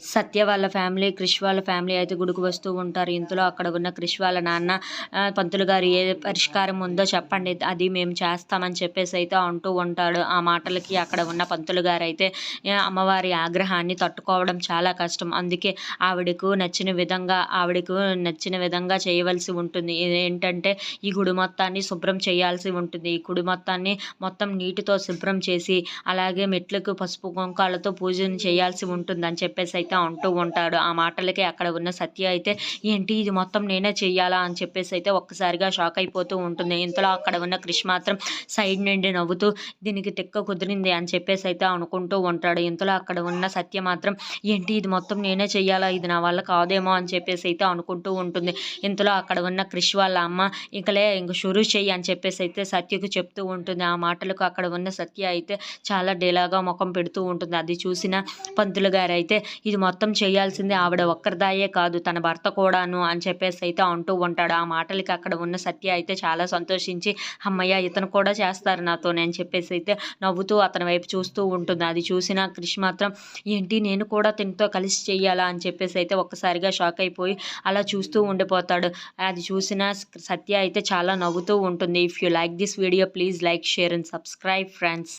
సత్య వాళ్ళ ఫ్యామిలీ, క్రిష్ వాళ్ళ ఫ్యామిలీ అయితే గుడికి వస్తూ ఉంటారు. ఇంతలో అక్కడ ఉన్న క్రిష్ వాళ్ళ నాన్న పంతులు గారు ఏ పరిష్కారం ఉందో చెప్పండి, అది మేము చేస్తామని చెప్పేసి అయితే అంటూ ఉంటాడు. ఆ మాటలకి అక్కడ ఉన్న పంతులు గారైతే అమ్మవారి ఆగ్రహాన్ని తట్టుకోవడం చాలా కష్టం. అందుకే ఆవిడకు నచ్చిన విధంగా చేయవలసి ఉంటుంది. ఏంటంటే ఈ గుడి మొత్తాన్ని శుభ్రం చేయాల్సి ఉంటుంది. ఈ గుడి మొత్తం నీటితో శుభ్రం చేసి అలాగే మెట్లకు పసుపు కుంకాలతో పూజను చేయాల్సి ఉంటుందని చెప్పేసి అయితే అంటూ ఉంటాడు. ఆ మాటలకి అక్కడ ఉన్న సత్య అయితే ఏంటి ఇది మొత్తం నేనే చెయ్యాలా అని చెప్పేసి అయితే ఒక్కసారిగా షాక్ అయిపోతూ ఉంటుంది. ఇంతలో అక్కడ ఉన్న క్రిష్ మాత్రం సైడ్ నుండి నవ్వుతూ దీనికి తిక్క కుదిరింది అని చెప్పేసి అయితే అనుకుంటూ ఉంటాడు. ఇంతలో అక్కడ ఉన్న సత్య మాత్రం ఏంటి ఇది మొత్తం నేనే చెయ్యాలా, ఇది నా వల్ల కాదేమో అని చెప్పేసి అయితే అనుకుంటూ ఉంటుంది. ఇంతలో అక్కడ ఉన్న క్రిష్ వాళ్ళ అమ్మ ఇంక షురూ చెయ్యి అని చెప్పేసి అయితే సత్యకు చెప్తూ ఉంటుంది. ఆ మాటలకు అక్కడ ఉన్న సత్య అయితే చాలా డేలాగా ముఖం పెడుతూ ఉంటుంది. అది చూసిన పంతులు గారు అయితే ఇది మొత్తం చేయాల్సింది ఆవిడ ఒక్కరిదాయే కాదు, తన భర్త కూడాను అని చెప్పేసి అయితే అంటూ ఉంటాడు. ఆ మాటలకి అక్కడ ఉన్న సత్య అయితే చాలా సంతోషించి అమ్మయ్య ఇతను కూడా చేస్తారు నాతోనే అని చెప్పేసి అయితే నవ్వుతూ అతని వైపు చూస్తూ ఉంటుంది. అది చూసిన క్రిష్ మాత్రం ఏంటి నేను కూడా తినతో కలిసి చెయ్యాలా అని చెప్పేసి అయితే ఒక్కసారిగా షాక్ అయిపోయి అలా చూస్తూ ఉండిపోతాడు. అది చూసిన సత్య అయితే చాలా నవ్వుతూ ఉంటుంది. If you like this video please like, share and subscribe friends.